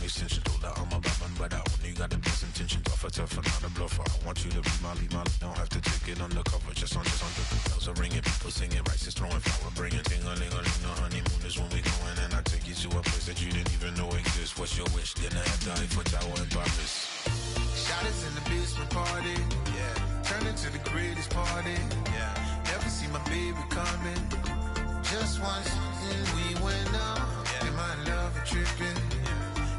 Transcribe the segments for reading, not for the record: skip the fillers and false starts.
extension. Told her I'm a bad but I only got the best intention. Tougher, not a bluffer. I want you to be my lead, don't have to take it undercover. Just on the bells are ringing, people singing, rice is throwing, flower bringing. Ting-a-ling-a-ling, the honeymoon is when we going, and I take you to a place that you didn't even know exists. What's your wish? Dinner at the Eiffel Tower in Paris. Shot us in the basement party, yeah. Turn into the greatest party, yeah. Never see my baby coming. Just once, and we went up. Yeah. And my love a tripping, yeah.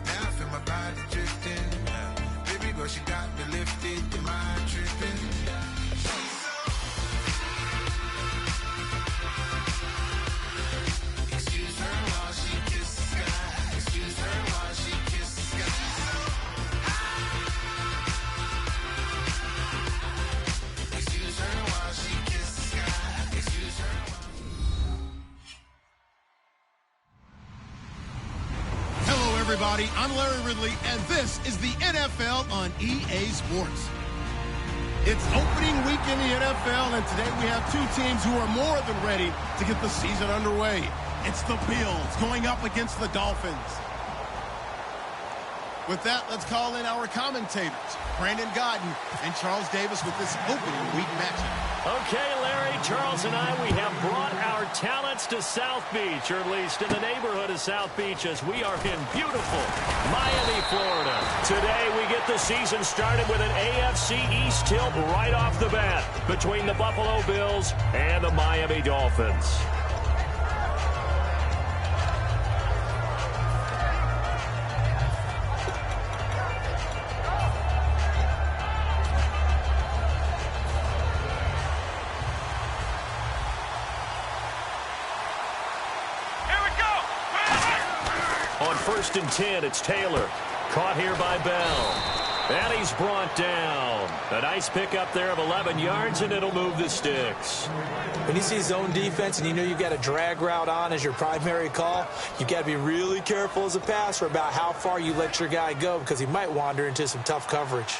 Now I feel my body drifting, yeah. Baby girl, she got me lifted, your mind tripping, yeah. Excuse her while she kisses the sky. Excuse her while she kisses the sky. Excuse her while she kisses the sky. Excuse her while... Hello, everybody. I'm Larry Ridley, and this is the NFL on EA Sports. It's opening week in the NFL, and today we have two teams who are more than ready to get the season underway. It's the Bills going up against the Dolphins. With that, let's call in our commentators, Brandon Godden and Charles Davis, with this opening week matchup. Okay, Larry, Charles and I, we have brought our talents to South Beach, or at least in the neighborhood of South Beach, as we are in beautiful Miami, Florida. Today, we get the season started with an AFC East tilt right off the bat between the Buffalo Bills and the Miami Dolphins. On 1st and 10, it's Taylor. Caught here by Bell. And he's brought down. A nice pickup there of 11 yards, and it'll move the sticks. When you see zone defense and you know you've got a drag route on as your primary call, you've got to be really careful as a passer about how far you let your guy go, because he might wander into some tough coverage.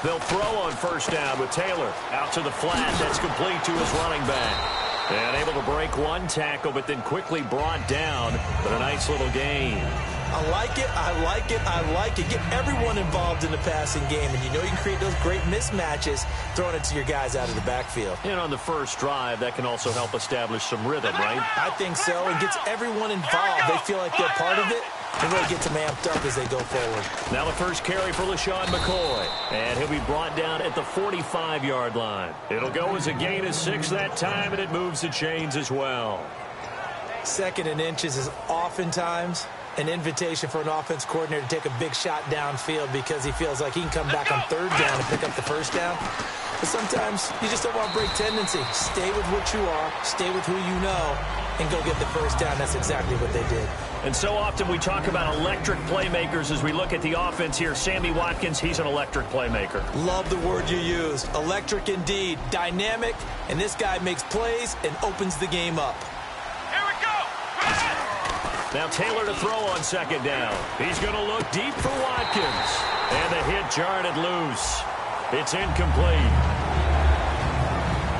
They'll throw on 1st down with Taylor. Out to the flat. That's complete to his running back. And able to break one tackle, but then quickly brought down. But a nice little gain. I like it, I like it, I like it. Get everyone involved in the passing game, and you know you can create those great mismatches throwing it to your guys out of the backfield. And on the first drive, that can also help establish some rhythm, right? I think so. It gets everyone involved. They feel like they're part of it. And really get them amped up as they go forward. Now the first carry for LaShawn McCoy. And he'll be brought down at the 45-yard line. It'll go as a gain of 6 that time, and it moves the chains as well. 2nd and inches is oftentimes an invitation for an offense coordinator to take a big shot downfield because he feels like he can come back on 3rd down and pick up the 1st down. But sometimes you just don't want to break tendency. Stay with what you are, stay with who you know, and go get the 1st down. That's exactly what they did. And so often we talk about electric playmakers as we look at the offense here. Sammy Watkins, he's an electric playmaker. Love the word you used. Electric indeed. Dynamic, and this guy makes plays and opens the game up. Here we go! Now Taylor to throw on 2nd down. He's going to look deep for Watkins. And the hit jarred it loose. It's incomplete.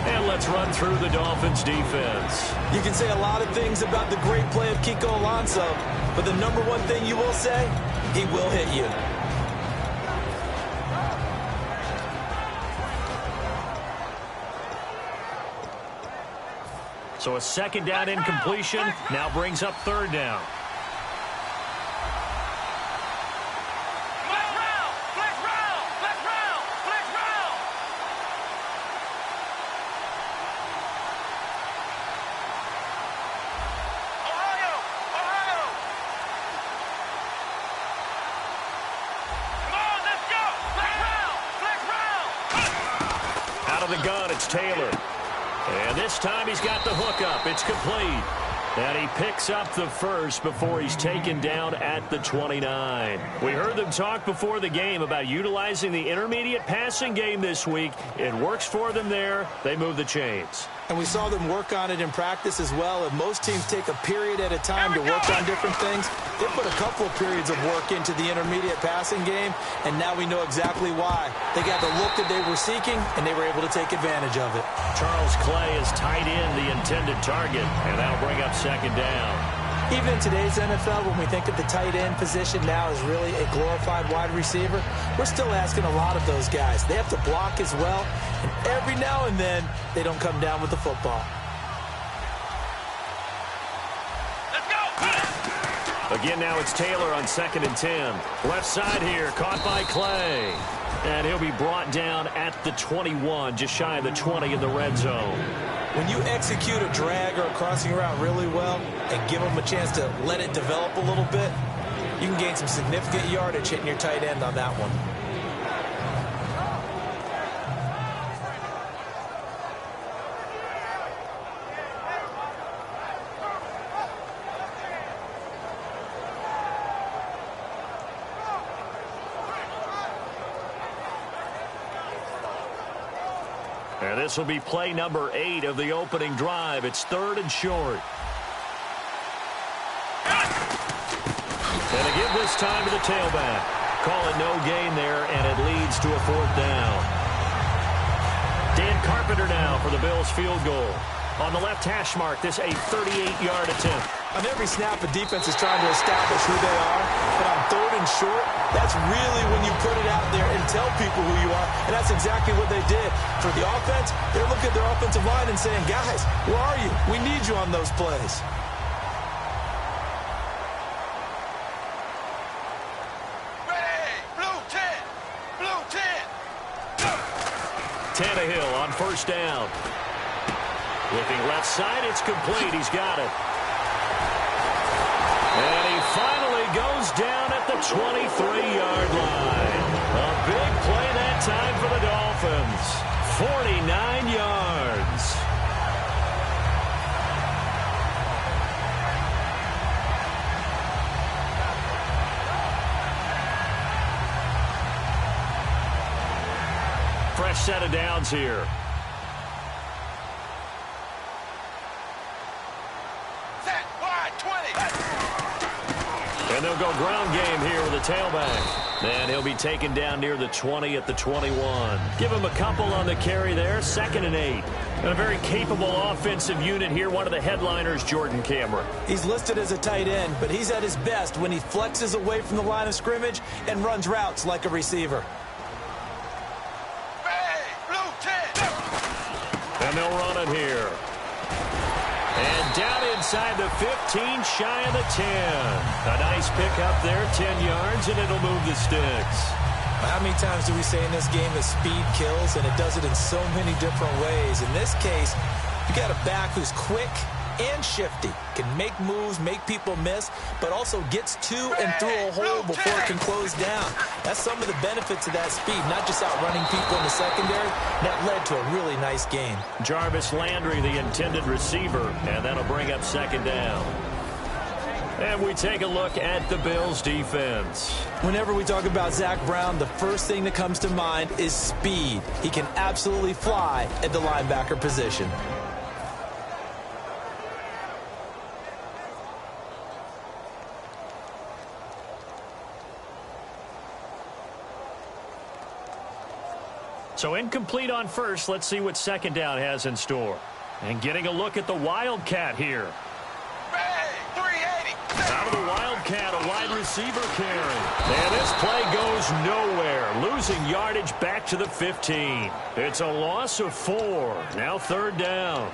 And let's run through the Dolphins defense. You can say a lot of things about the great play of Kiko Alonso, but the number one thing you will say, he will hit you. So a 2nd down incompletion now brings up 3rd down. The gun, it's Taylor. And this time he's got the hook up. It's complete. And he picks up the 1st before he's taken down at the 29. We heard them talk before the game about utilizing the intermediate passing game this week. It works for them there. They move the chains. And we saw them work on it in practice as well. And most teams take a period at a time to work on different things. They put a couple of periods of work into the intermediate passing game, and now we know exactly why. They got the look that they were seeking, and they were able to take advantage of it. Charles Clay is tight end, the intended target, and that'll bring up second down. Even in today's NFL, when we think of the tight end position now as really a glorified wide receiver, we're still asking a lot of those guys. They have to block as well, and every now and then, they don't come down with the football. Let's go! Again, now it's Taylor on 2nd and 10. Left side here, caught by Clay. And he'll be brought down at the 21, just shy of the 20 in the red zone. When you execute a drag or a crossing route really well and give them a chance to let it develop a little bit, you can gain some significant yardage hitting your tight end on that one. And this will be play number 8 of the opening drive. It's 3rd and short. And again this time to the tailback. Call it no gain there, and it leads to a 4th down. Dan Carpenter now for the Bills field goal. On the left hash mark, this a 38-yard attempt. On every snap, a defense is trying to establish who they are, but on 3rd and short, that's really when you put it out there and tell people who you are, and that's exactly what they did. For the offense, they're looking at their offensive line and saying, guys, where are you? We need you on those plays. Ready, blue 10, blue 10. Tannehill on 1st down. Looking left side, it's complete. He's got it. And he finally goes down at the 23-yard line. A big play that time for the Dolphins. 49 yards. Fresh set of downs here. And they'll go ground game here with a tailback. And he'll be taken down near the 20 at the 21. Give him a couple on the carry there. 2nd and 8. And a very capable offensive unit here. One of the headliners, Jordan Cameron. He's listed as a tight end, but he's at his best when he flexes away from the line of scrimmage and runs routes like a receiver. Hey, blue 10. And they'll run it here. And down inside the 15, shy of the 10. A nice pickup there, 10 yards, and it'll move the sticks. How many times do we say in this game that speed kills, and it does it in so many different ways? In this case, you got a back who's quick and shifty, can make moves, make people miss, but also gets to and through a hole before it can close down. That's some of the benefits of that speed, not just outrunning people in the secondary. That led to a really nice game. Jarvis Landry, the intended receiver, and that'll bring up 2nd down. And we take a look at the Bills' defense. Whenever we talk about Zach Brown, the first thing that comes to mind is speed. He can absolutely fly at the linebacker position. So incomplete on first. Let's see what 2nd down has in store. And getting a look at the Wildcat here. Hey, 380. Out of the Wildcat, a wide receiver carry. And this play goes nowhere. Losing yardage back to the 15. It's a loss of 4. Now 3rd down.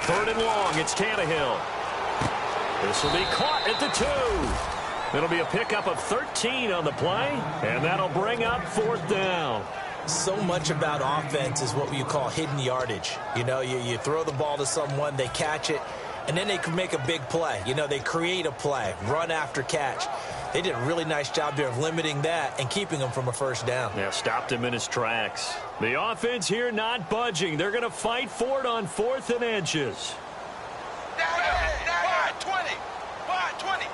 Third and long, it's Tannehill. This will be caught at the 2. It'll be a pickup of 13 on the play, and that'll bring up 4th down. So much about offense is what you call hidden yardage. You know, you throw the ball to someone, they catch it, and then they can make a big play. You know, they create a play, run after catch. They did a really nice job there of limiting that and keeping him from a first down. Yeah, stopped him in his tracks. The offense here not budging. They're going to fight for it on 4th and inches. Wide 20. Wide 20.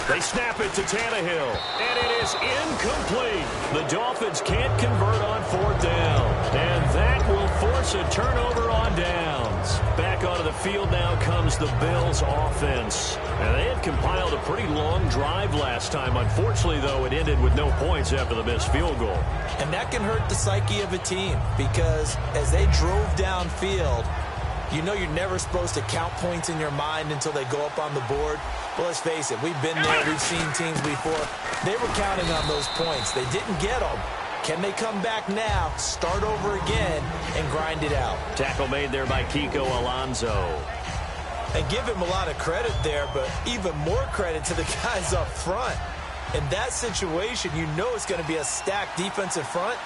They snap it to Tannehill, and it is incomplete. The Dolphins can't convert on 4th down, and that will force a turnover on downs. Back onto the field now comes the Bills' offense, and they had compiled a pretty long drive last time. Unfortunately, though, it ended with no points after the missed field goal. And that can hurt the psyche of a team because as they drove downfield, you know you're never supposed to count points in your mind until they go up on the board. Well, let's face it, we've been there, we've seen teams before. They were counting on those points. They didn't get them. Can they come back now, start over again, and grind it out? Tackle made there by Kiko Alonso. And give him a lot of credit there, but even more credit to the guys up front. In that situation, you know it's going to be a stacked defensive front.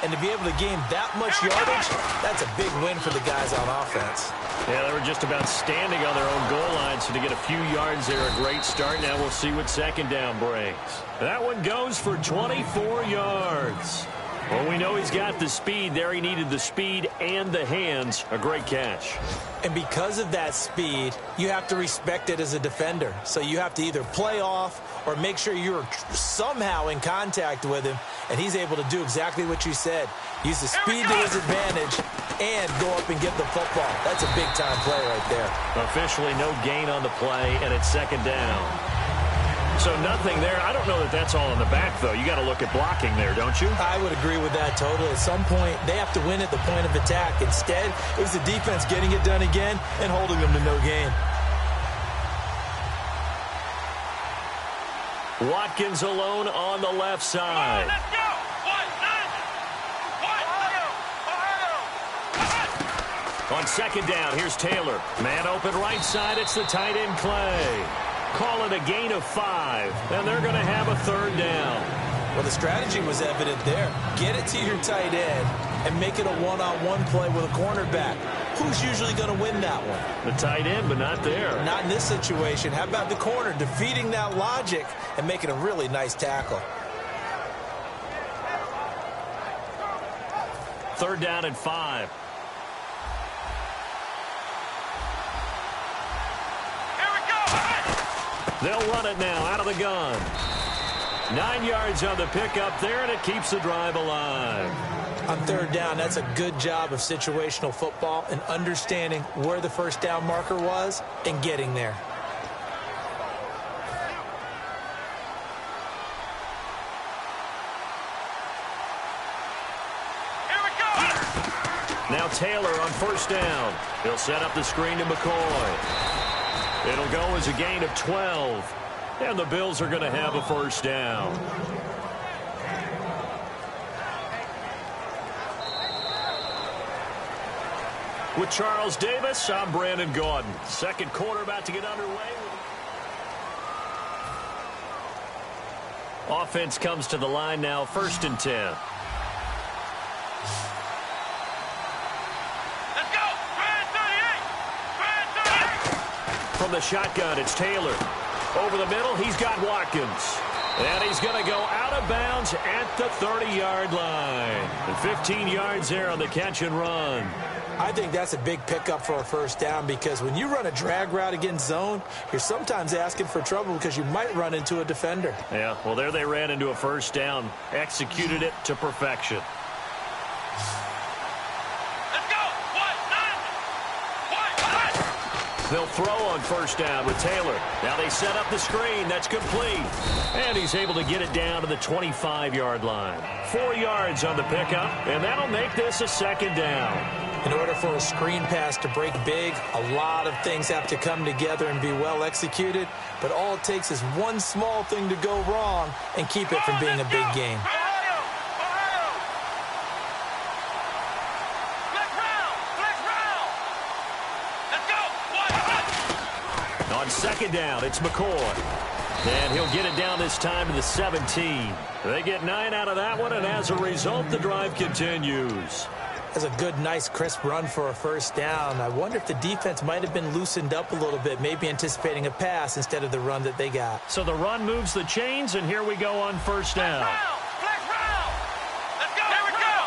And to be able to gain that much yardage, that's a big win for the guys on offense. Yeah, they were just about standing on their own goal line, so to get a few yards there, a great start. Now we'll see what 2nd down brings. That one goes for 24 yards. Well, we know he's got the speed there. He needed the speed and the hands. A great catch. And because of that speed, you have to respect it as a defender. So you have to either play off or make sure you're somehow in contact with him, and he's able to do exactly what you said. Use the speed to his advantage and go up and get the football. That's a big-time play right there. Officially no gain on the play, and it's 2nd down. So nothing there. I don't know that that's all in the back, though. You got to look at blocking there, don't you? I would agree with that totally. At some point, they have to win at the point of attack. Instead, it was the defense getting it done again and holding them to no gain. Watkins alone on the left side. Let's go. On 2nd down, here's Taylor. Man open right side. It's the tight end Clay. Call it a gain of 5, and they're going to have a 3rd down. Well, the strategy was evident there. Get it to your tight end and make it a one-on-one play with a cornerback. Who's usually going to win that one? The tight end, but not there. Not in this situation. How about the corner defeating that logic and making a really nice tackle? 3rd down and 5. They'll run it now out of the gun. 9 yards on the pickup there, and it keeps the drive alive. On 3rd down, that's a good job of situational football and understanding where the first down marker was and getting there. Now Taylor on 1st down. He'll set up the screen to McCoy. It'll go as a gain of 12. And the Bills are going to have a 1st down. With Charles Davis, I'm Brandon Gaudin. 2nd quarter about to get underway. Offense comes to the line now, 1st and 10. From the shotgun, it's Taylor. Over the middle, he's got Watkins. And he's going to go out of bounds at the 30-yard line. And 15 yards there on the catch and run. I think that's a big pickup for a 1st down because when you run a drag route against zone, you're sometimes asking for trouble because you might run into a defender. Yeah, well, there they ran into a 1st down. Executed it to perfection. They'll throw on 1st down with Taylor. Now they set up the screen. That's complete. And he's able to get it down to the 25-yard line. 4 yards on the pickup, and that'll make this a 2nd down. In order for a screen pass to break big, a lot of things have to come together and be well executed. But all it takes is one small thing to go wrong and keep it from being a big game. On 2nd down, it's McCoy. And he'll get it down this time to the 17. They get 9 out of that one, and as a result, the drive continues. That's a good, nice, crisp run for a first down. I wonder if the defense might have been loosened up a little bit, maybe anticipating a pass instead of the run that they got. So the run moves the chains, and here we go on first down. Let's go. Here we go.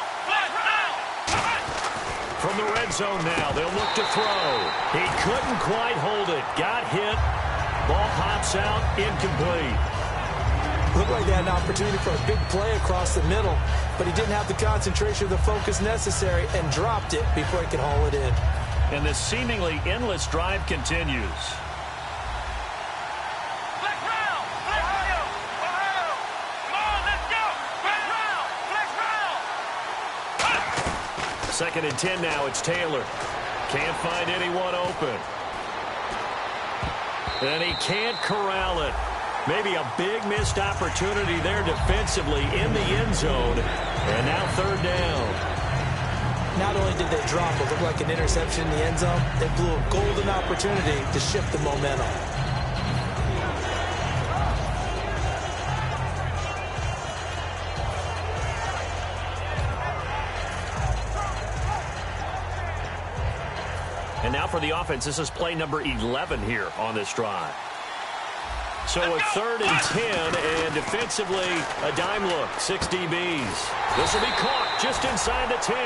From the red zone now, they'll look to throw. He couldn't quite hold it. Got hit. Ball pops out, incomplete. Looked like they had an opportunity for a big play across the middle, but he didn't have the concentration or the focus necessary and dropped it before he could haul it in. And this seemingly endless drive continues. Flex round. Flex round. Come on, let's go. Flex round. Flex round. Second and 10 now. It's Taylor. Can't find anyone open. And he can't corral it. Maybe a big missed opportunity there defensively in the end zone. And now third down. Not only did they drop what looked like an interception in the end zone, they blew a golden opportunity to shift the momentum. And now for the offense, this is play number 11 here on this drive. So a third and 10, and defensively, a dime look, 6 DBs. This will be caught just inside the 10.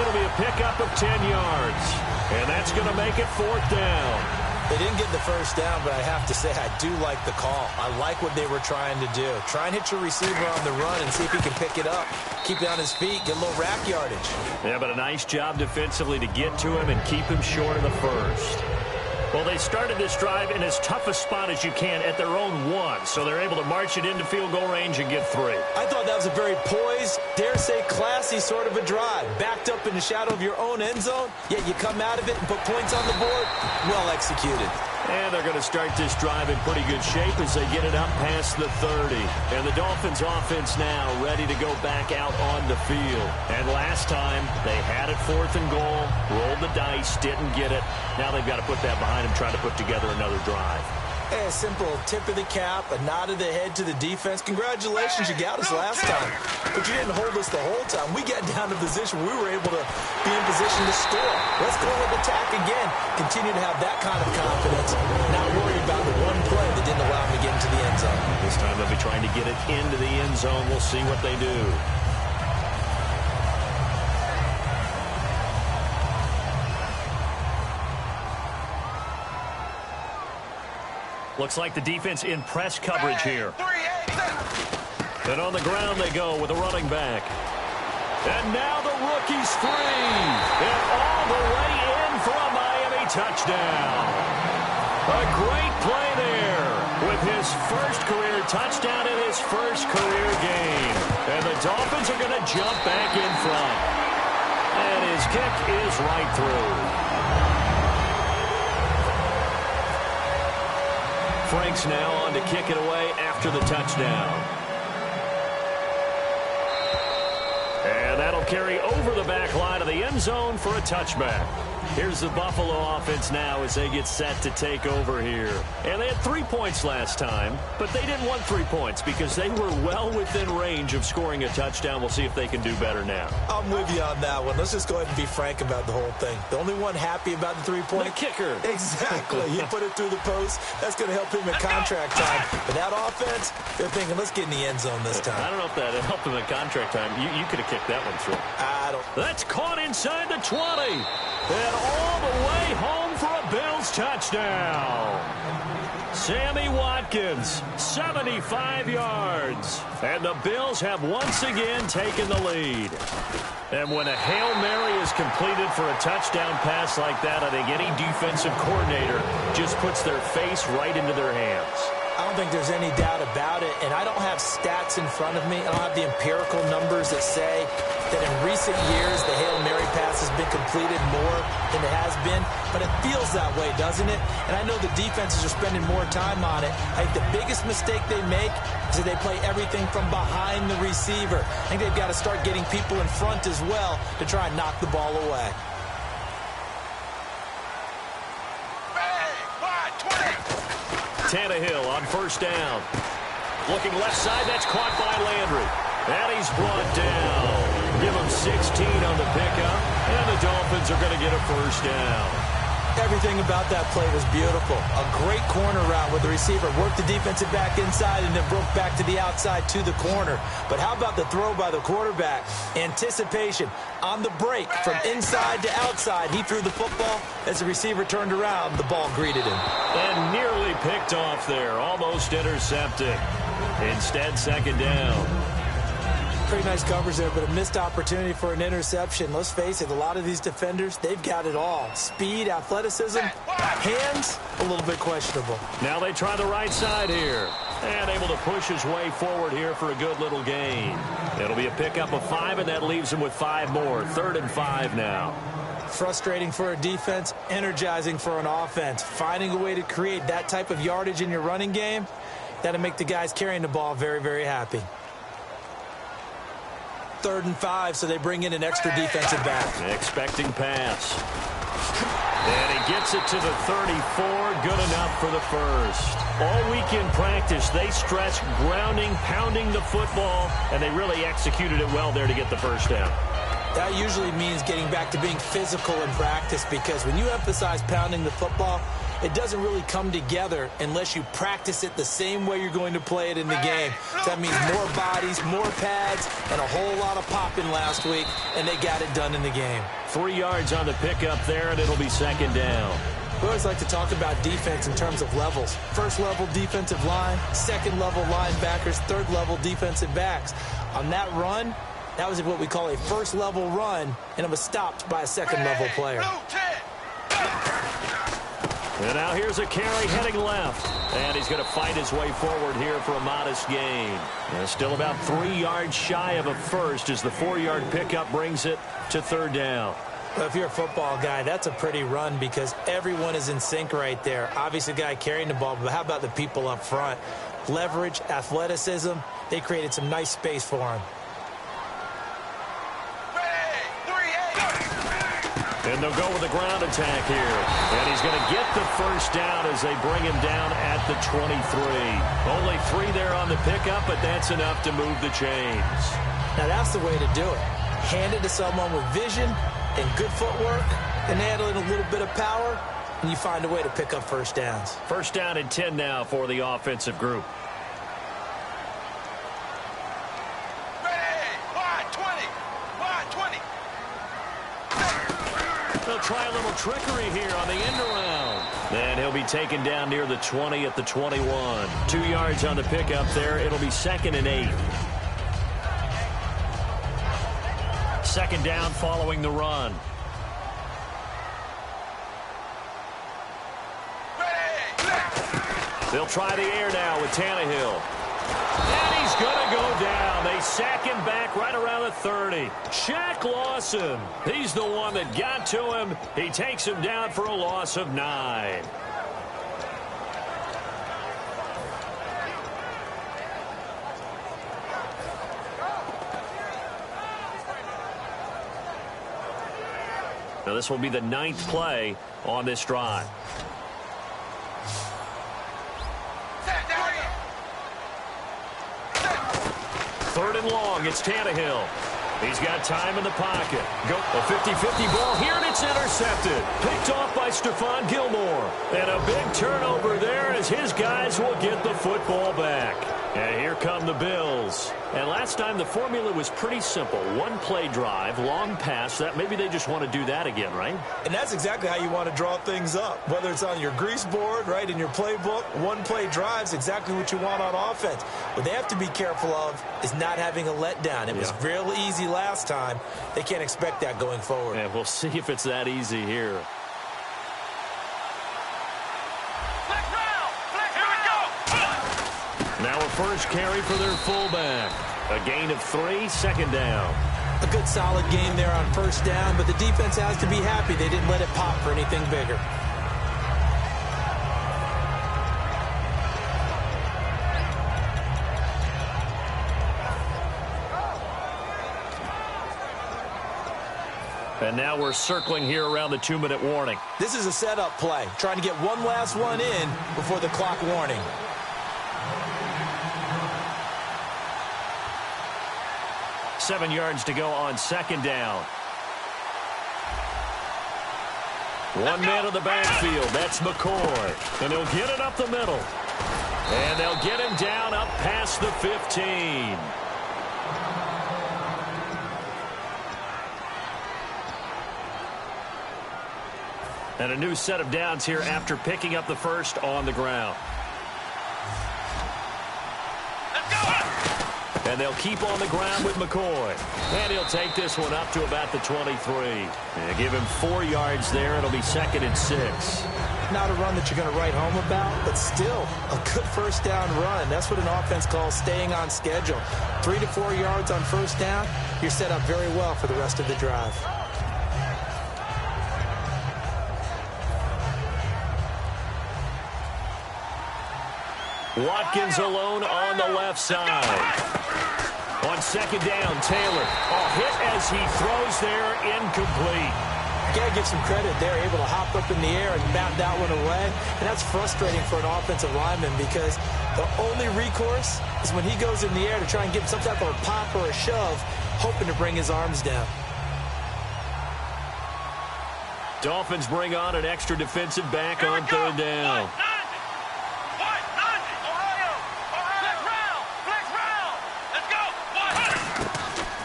It'll be a pickup of 10 yards, and that's going to make it fourth down. They didn't get the first down, but I have to say I do like the call. I like what they were trying to do. Try and hit your receiver on the run and see if he can pick it up. Keep it on his feet, get a little rack yardage. Yeah, but a nice job defensively to get to him and keep him short of the first. Well, they started this drive in as tough a spot as you can at their own 1, so they're able to march it into field goal range and get 3. I thought that was a very poised, dare say classy sort of a drive. Backed up in the shadow of your own end zone, yet you come out of it and put points on the board. Well executed. And they're going to start this drive in pretty good shape as they get it up past the 30. And the Dolphins offense now ready to go back out on the field. And last time, they had it 4th and goal, rolled the dice, didn't get it. Now they've got to put that behind them, trying to put together another drive. A simple tip of the cap, a nod of the head to the defense. Congratulations, you got us last time. But you didn't hold us the whole time. We got down to position where we were able to be in position to score. Let's go with attack again. Continue to have that kind of confidence. Not worry about the one play that didn't allow them to get into the end zone. This time they'll be trying to get it into the end zone. We'll see what they do. Looks like the defense in press coverage here. And on the ground they go with a running back. And now the rookie's free. And all the way in for a Miami touchdown. A great play there with his first career touchdown in his first career game. And the Dolphins are going to jump back in front. And his kick is right through. Frank's now on to kick it away after the touchdown. And that'll carry over the back line of the end zone for a touchback. Here's the Buffalo offense now as they get set to take over here. And they had 3 points last time, but they didn't want 3 points because they were well within range of scoring a touchdown. We'll see if they can do better now. I'm with you on that one. Let's just go ahead and be frank about the whole thing. The only one happy about the 3-point... The kicker. Exactly. He put it through the post. That's going to help him in contract time. But that offense, they're thinking, let's get in the end zone this time. I don't know if that helped him in contract time. You could have kicked that one through. I don't... That's caught inside the 20. And all the way home for a Bills touchdown. Sammy Watkins, 75 yards. And the Bills have once again taken the lead. And when a Hail Mary is completed for a touchdown pass like that, I think any defensive coordinator just puts their face right into their hands. I don't think there's any doubt about it, and I don't have stats in front of me. I don't have the empirical numbers that say that in recent years the Hail Mary pass has been completed more than it has been, but it feels that way, doesn't it? And I know the defenses are spending more time on it. I think the biggest mistake they make is that they play everything from behind the receiver. I think they've got to start getting people in front as well to try and knock the ball away. Tannehill on first down. Looking left side, that's caught by Landry. And he's brought down. Give them 16 on the pickup, and the Dolphins are going to get a first down. Everything about that play was beautiful. A great corner route where the receiver worked the defensive back inside and then broke back to the outside to the corner. But how about the throw by the quarterback? Anticipation on the break from inside to outside. He threw the football. As the receiver turned around, the ball greeted him. And nearly picked off there. Almost intercepted. Instead, second down. Pretty nice coverage there, but a missed opportunity for an interception. Let's face it, a lot of these defenders, they've got it all. Speed, athleticism, hands, a little bit questionable. Now they try the right side here. And able to push his way forward here for a good little gain. It'll be a pickup of 5, and that leaves him with 5 more. 3rd and 5 now. Frustrating for a defense, energizing for an offense. Finding a way to create that type of yardage in your running game, that'll make the guys carrying the ball very, very happy. 3rd and 5, so they bring in an extra defensive back. Expecting pass. And he gets it to the 34. Good enough for the first. All week in practice, they stressed grounding, pounding the football, and they really executed it well there to get the first down. That usually means getting back to being physical in practice, because when you emphasize pounding the football, it doesn't really come together unless you practice it the same way you're going to play it in the game. So that means more bodies, more pads, and a whole lot of popping last week, and they got it done in the game. 3 yards on the pickup there, and it'll be second down. We always like to talk about defense in terms of levels. 1st level defensive line, 2nd level linebackers, 3rd level defensive backs. On that run, that was what we call a 1st level run, and it was stopped by a 2nd level player. And now here's a carry heading left. And he's going to fight his way forward here for a modest gain. And still about 3 yards shy of a first as the 4-yard pickup brings it to 3rd down. Well, if you're a football guy, that's a pretty run because everyone is in sync right there. Obviously, the guy carrying the ball, but how about the people up front? Leverage, athleticism, they created some nice space for him. And they'll go with the ground attack here. And he's going to get the first down as they bring him down at the 23. Only 3 there on the pickup, but that's enough to move the chains. Now, that's the way to do it. Hand it to someone with vision and good footwork, and add in a little bit of power, and you find a way to pick up first downs. First down and 10 now for the offensive group. They'll try a little trickery here on the end around. And he'll be taken down near the 20 at the 21. 2 yards on the pickup there. It'll be 2nd and 8. 2nd down following the run. They'll try the air now with Tannehill. And he's going to go down. They sack him back right around the 30. Shaq Lawson, he's the one that got to him. He takes him down for a loss of 9. Now this will be the 9th play on this drive. Third and long, it's Tannehill. He's got time in the pocket. Go a 50-50 ball here, and it's intercepted. Picked off by Stephon Gilmore. And a big turnover there as his guys will get the football back. And here come the Bills. And last time the formula was pretty simple. 1-play drive, long pass. That maybe they just want to do that again, right? And that's exactly how you want to draw things up. Whether it's on your grease board, right, in your playbook, 1-play drive's exactly what you want on offense. What they have to be careful of is not having a letdown. It was real easy last time. They can't expect that going forward. And we'll see if it's that easy here. Now a first carry for their fullback. A gain of 3, 2nd down. A good solid game there on first down, but the defense has to be happy they didn't let it pop for anything bigger. And now we're circling here around the 2-minute warning. This is a setup play, trying to get one last one in before the clock warning. 7 yards to go on second down. One man in the backfield. That's McCoy. And he'll get it up the middle. And they'll get him down up past the 15. And a new set of downs here after picking up the first on the ground. And they'll keep on the ground with McCoy. And he'll take this one up to about the 23. And give him 4 yards there. It'll be 2nd and 6. Not a run that you're going to write home about, but still a good first down run. That's what an offense calls staying on schedule. 3 to 4 yards on first down, you're set up very well for the rest of the drive. Watkins alone on the left side. On second down, Taylor. Hit as he throws there, incomplete. You got to give some credit. They're able to hop up in the air and bat that one away. And that's frustrating for an offensive lineman because the only recourse is when he goes in the air to try and get some type of a pop or a shove, hoping to bring his arms down. Dolphins bring on an extra defensive back on third down.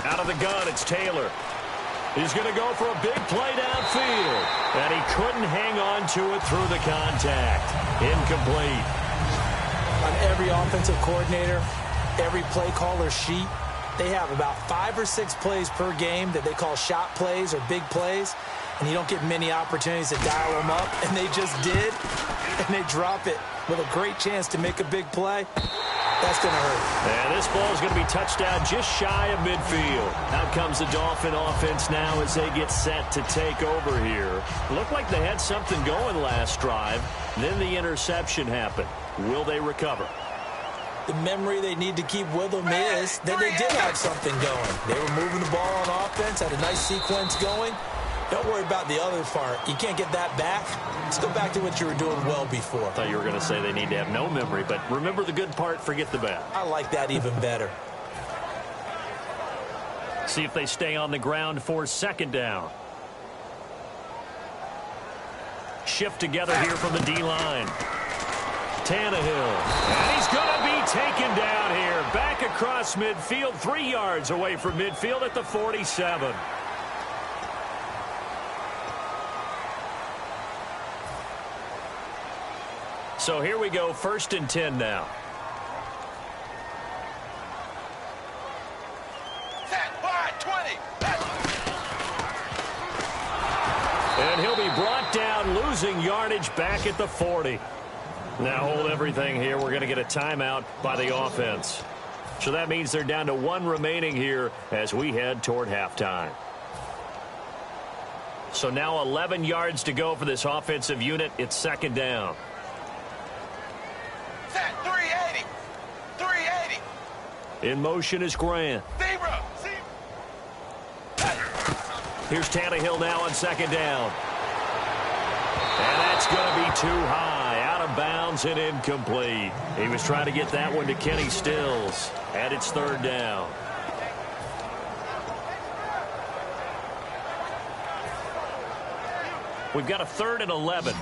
Out of the gun, it's Taylor. He's going to go for a big play downfield. And he couldn't hang on to it through the contact. Incomplete. On every offensive coordinator, every play caller sheet, they have about 5 or 6 plays per game that they call shot plays or big plays. And you don't get many opportunities to dial them up. And they just did. And they drop it with a great chance to make a big play. That's going to hurt. And this ball is going to be touchdown just shy of midfield. Out comes the Dolphin offense now as they get set to take over here. Looked like they had something going last drive. Then the interception happened. Will they recover? The memory they need to keep with them is that they did have something going. They were moving the ball on offense, had a nice sequence going. Don't worry about the other part. You can't get that back. Let's go back to what you were doing well before. I thought you were going to say they need to have no memory, but remember the good part, forget the bad. I like that even better. See if they stay on the ground for second down. Shift together here from the D-line. Tannehill. And he's going to be taken down here. Back across midfield, 3 yards away from midfield at the 47. So here we go, 1st and 10 now. And he'll be brought down, losing yardage back at the 40. Now hold everything here. We're going to get a timeout by the offense. So that means they're down to 1 remaining here as we head toward halftime. So now 11 yards to go for this offensive unit. It's second down. 380. 380. In motion is Grant. Here's Tannehill now on second down. And that's going to be too high. Out of bounds and incomplete. He was trying to get that one to Kenny Stills. And it's third down. We've got a 3rd and 11.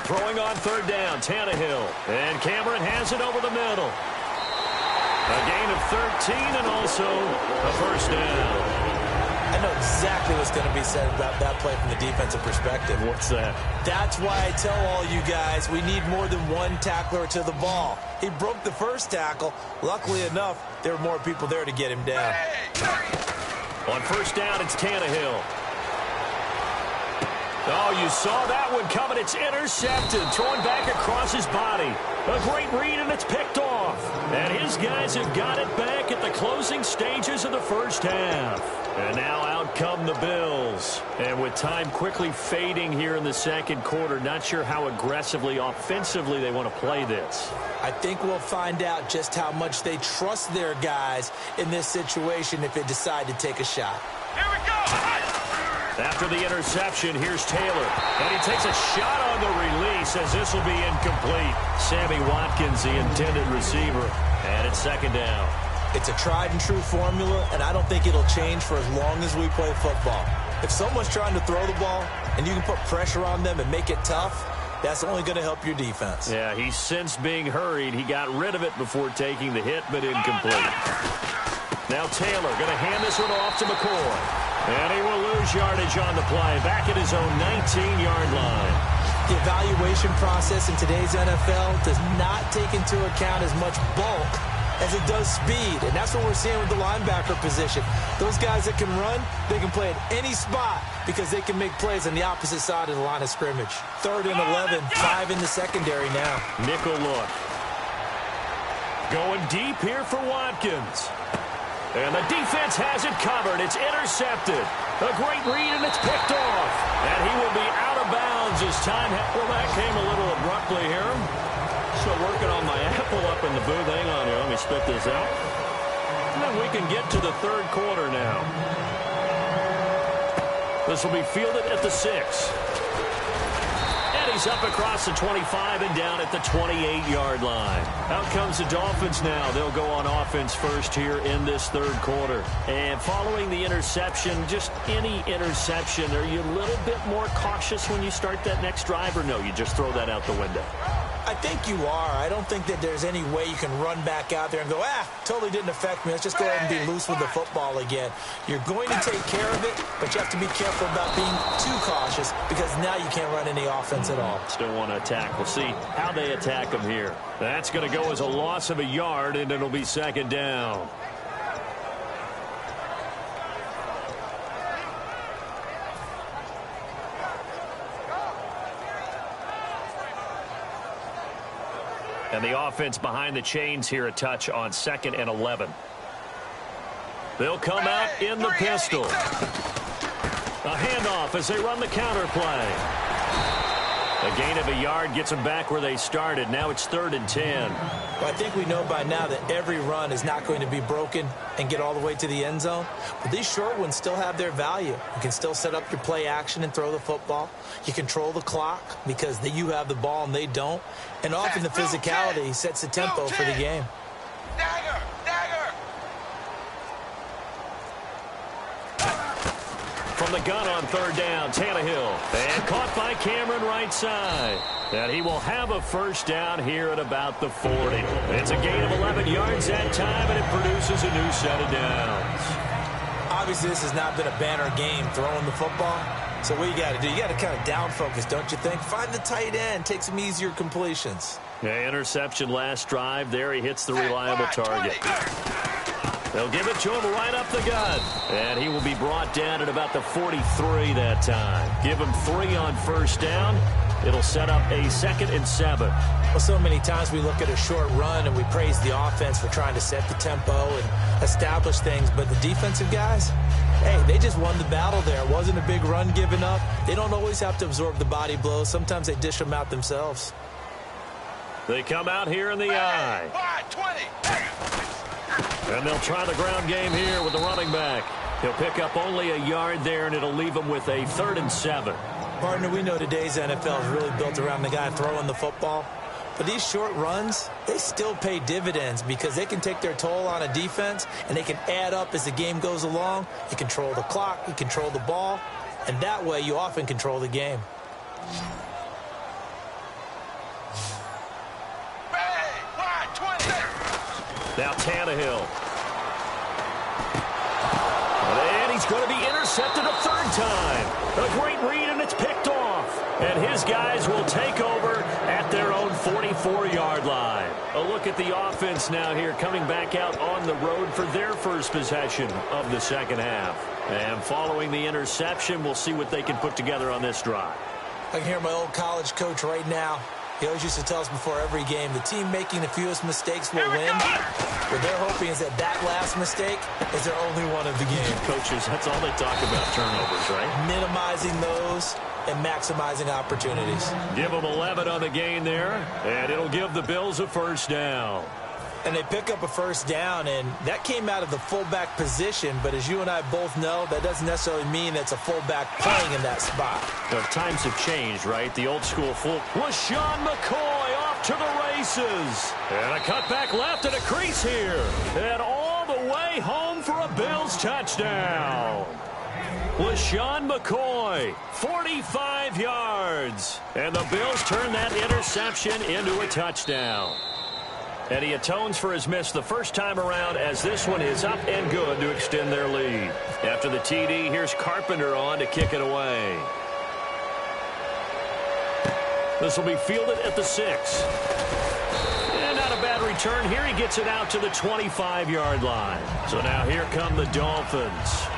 Throwing on third down, Tannehill. And Cameron has it over the middle. A gain of 13 and also a first down. I know exactly what's going to be said about that play from the defensive perspective. What's that? That's why I tell all you guys we need more than one tackler to the ball. He broke the first tackle. Luckily enough, there were more people there to get him down. On first down, it's Tannehill. Oh, you saw that one coming. It's intercepted. Throwing back across his body. A great read, and it's picked off. And his guys have got it back at the closing stages of the first half. And now out come the Bills. And with time quickly fading here in the second quarter, not sure how aggressively, offensively they want to play this. I think we'll find out just how much they trust their guys in this situation if they decide to take a shot. Here we go. After the interception, here's Taylor. And he takes a shot on the release as this will be incomplete. Sammy Watkins, the intended receiver. And it's second down. It's a tried-and-true formula, and I don't think it'll change for as long as we play football. If someone's trying to throw the ball and you can put pressure on them and make it tough, that's only going to help your defense. Yeah, he's since being hurried. He got rid of it before taking the hit, but incomplete. Now Taylor going to hand this one off to McCoy. And he will lose yardage on the play, back at his own 19-yard line. The evaluation process in today's NFL does not take into account as much bulk as it does speed, and that's what we're seeing with the linebacker position. Those guys that can run, they can play at any spot because they can make plays on the opposite side of the line of scrimmage. 3rd and 11, 5 in the secondary now. Nickel look. Going deep here for Watkins. And the defense has it covered. It's intercepted. A great read, and it's picked off. And he will be out of bounds as time. Well, that came a little abruptly here. So working on my apple up in the booth. Hang on here. Let me spit this out. And then we can get to the third quarter now. This will be fielded at the 6. And he's up across the 25 and down at the 28-yard line. Out comes the Dolphins now. They'll go on offense first here in this third quarter. And following the interception, just any interception, are you a little bit more cautious when you start that next drive, or no, you just throw that out the window? I think you are. I don't think that there's any way you can run back out there and go, totally didn't affect me. Let's just go ahead and be loose with the football again. You're going to take care of it, but you have to be careful about being too cautious because now you can't run any offense at all. Still want to attack. We'll see how they attack him here. That's going to go as a loss of a yard, and it'll be second down. And the offense behind the chains here a touch on 2nd and 11. They'll come out in the pistol. A handoff as they run the counter play. A gain of a yard gets them back where they started. Now it's 3rd and 10. Well, I think we know by now that every run is not going to be broken and get all the way to the end zone. But these short ones still have their value. You can still set up your play action and throw the football. You control the clock because you have the ball and they don't. And often the physicality sets the tempo for the game. Dagger! Dagger! From the gun on 3rd down, Tannehill. And caught by Cameron right side. And he will have a first down here at about the 40. It's a gain of 11 yards that time, and it produces a new set of downs. Obviously, this has not been a banner game throwing the football. So what you got to do, you got to kind of down focus, don't you think? Find the tight end, take some easier completions. Yeah, interception last drive. There he hits the reliable target. They'll give it to him right up the gut. And he will be brought down at about the 43 that time. Give him 3 on first down. It'll set up a 2nd and 7. Well, so many times we look at a short run and we praise the offense for trying to set the tempo and establish things. But the defensive guys, hey, they just won the battle there. It wasn't a big run given up. They don't always have to absorb the body blows. Sometimes they dish them out themselves. They come out here in the eye. And they'll try the ground game here with the running back. He'll pick up only a yard there, and it'll leave him with a 3rd and 7. Partner, we know today's NFL is really built around the guy throwing the football. But these short runs, they still pay dividends because they can take their toll on a defense, and they can add up as the game goes along. You control the clock, you control the ball, and that way you often control the game. Now Tannehill. And he's going to be intercepted a 3rd time. A great read, and it's picked off. And his guys will take over at their own 44-yard line. A look at the offense now here, coming back out on the road for their first possession of the second half. And following the interception, we'll see what they can put together on this drive. I can hear my old college coach right now. He always used to tell us before every game, the team making the fewest mistakes will win. What they're hoping is that last mistake is their only one of the game. Coaches, that's all they talk about, turnovers, right? Minimizing those and maximizing opportunities. Give them 11 on the gain there, and it'll give the Bills a first down. And they pick up a first down, and that came out of the fullback position. But as you and I both know, that doesn't necessarily mean it's a fullback playing in that spot. The times have changed, right? The old school full. LaShawn McCoy off to the races. And a cutback left and a crease here. And all the way home for a Bills touchdown. LaShawn McCoy, 45 yards. And the Bills turn that interception into a touchdown. And he atones for his miss the first time around as this one is up and good to extend their lead. After the TD, here's Carpenter on to kick it away. This will be fielded at the 6. And not a bad return here. He gets it out to the 25-yard line. So now here come the Dolphins.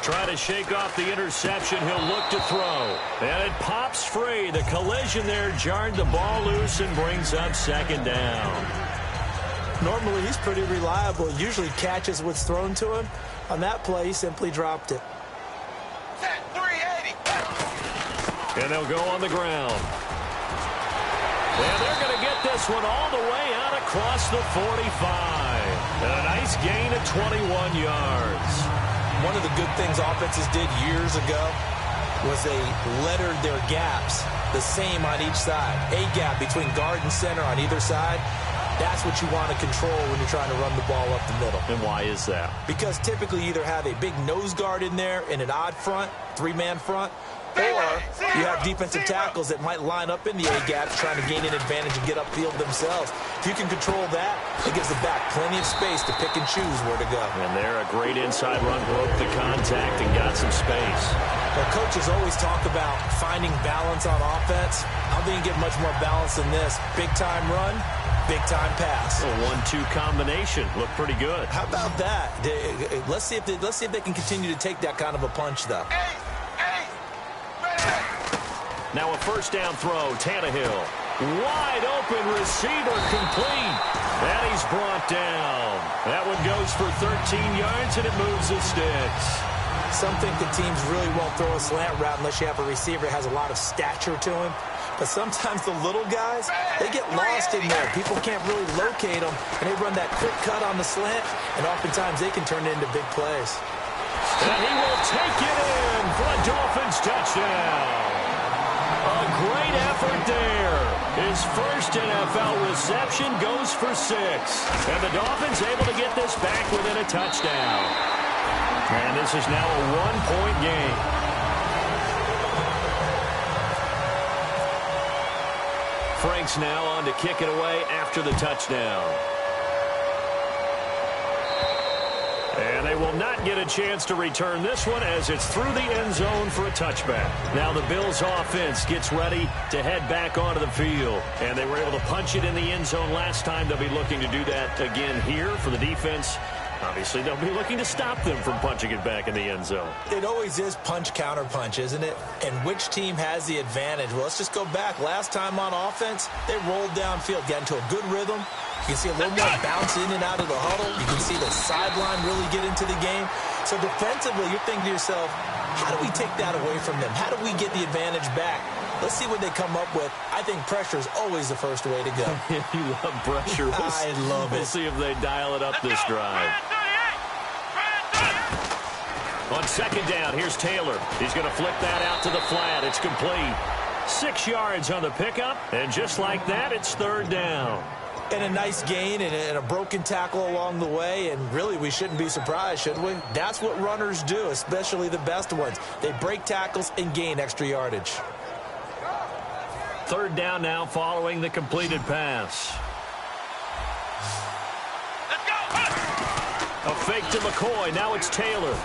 Trying to shake off the interception. He'll look to throw. And it pops free. The collision there jarred the ball loose and brings up second down. Normally, he's pretty reliable. Usually catches what's thrown to him. On that play, he simply dropped it. 380. And they'll go on the ground. And they're going to get this one all the way out across the 45. And a nice gain of 21 yards. One of the good things offenses did years ago was they lettered their gaps the same on each side. A gap between guard and center on either side. That's what you want to control when you're trying to run the ball up the middle. And why is that? Because typically you either have a big nose guard in there in an odd front, three-man front, or you have defensive tackles that might line up in the A-gaps trying to gain an advantage and get upfield themselves. If you can control that, it gives the back plenty of space to pick and choose where to go. And there, a great inside run, broke the contact and got some space. Well, coaches always talk about finding balance on offense. I don't think you get much more balance than this. Big-time run, big-time pass. A 1-2 combination. Looked pretty good. How about that? Let's see if they can continue to take that kind of a punch, though. Now a first down throw, Tannehill. Wide open receiver complete. And he's brought down. That one goes for 13 yards, and it moves the sticks. Some think the teams really won't throw a slant route unless you have a receiver that has a lot of stature to him. But sometimes the little guys, they get lost in there. People can't really locate them, and they run that quick cut on the slant, and oftentimes they can turn it into big plays. And he will take it in for a Dolphins touchdown. A great effort there. His first NFL reception goes for 6. And the Dolphins able to get this back within a touchdown. And this is now a 1-point game. Frank's now on to kick it away after the touchdown. And they will not get a chance to return this one as it's through the end zone for a touchback. Now the Bills offense gets ready to head back onto the field. And they were able to punch it in the end zone last time. They'll be looking to do that again here for the defense. Obviously, they'll be looking to stop them from punching it back in the end zone. It always is punch-counter-punch, isn't it? And which team has the advantage? Well, let's just go back. Last time on offense, they rolled downfield, got into a good rhythm. You can see a little more bounce in and out of the huddle. You can see the sideline really get into the game. So defensively, you're thinking to yourself, how do we take that away from them? How do we get the advantage back? Let's see what they come up with. I think pressure is always the first way to go. You love pressure. I love it. We'll see if they dial it up this drive. On second down, here's Taylor. He's going to flip that out to the flat. It's complete. 6 yards on the pickup, and just like that, it's third down. And a nice gain and a broken tackle along the way, and really we shouldn't be surprised, should we? That's what runners do, especially the best ones. They break tackles and gain extra yardage. Third down now following the completed pass. A fake to McCoy. Now it's Taylor.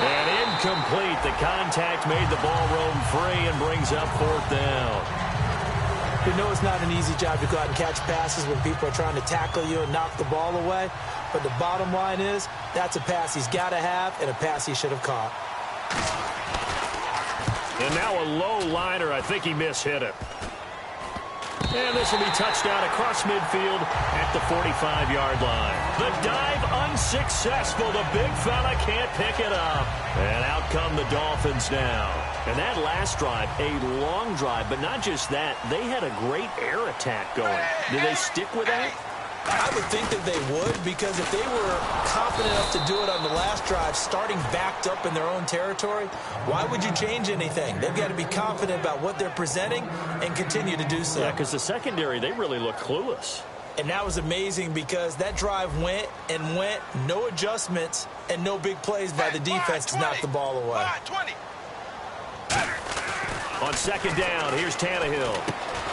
And incomplete. The contact made the ball roam free and brings up fourth down. You know it's not an easy job to go out and catch passes when people are trying to tackle you and knock the ball away. But the bottom line is, that's a pass he's got to have and a pass he should have caught. And now a low liner. I think he mishit it. And this will be touchdown across midfield at the 45-yard line. The dive unsuccessful. The big fella can't pick it up. And out come the Dolphins now. And that last drive, a long drive, but not just that. They had a great air attack going. Did they stick with that? I would think that they would, because if they were confident enough to do it on the last drive, starting backed up in their own territory, why would you change anything? They've got to be confident about what they're presenting and continue to do so. Yeah, because the secondary, they really look clueless. And that was amazing because that drive went and went, no adjustments, and no big plays by the defense to knock the ball away. On second down, here's Tannehill.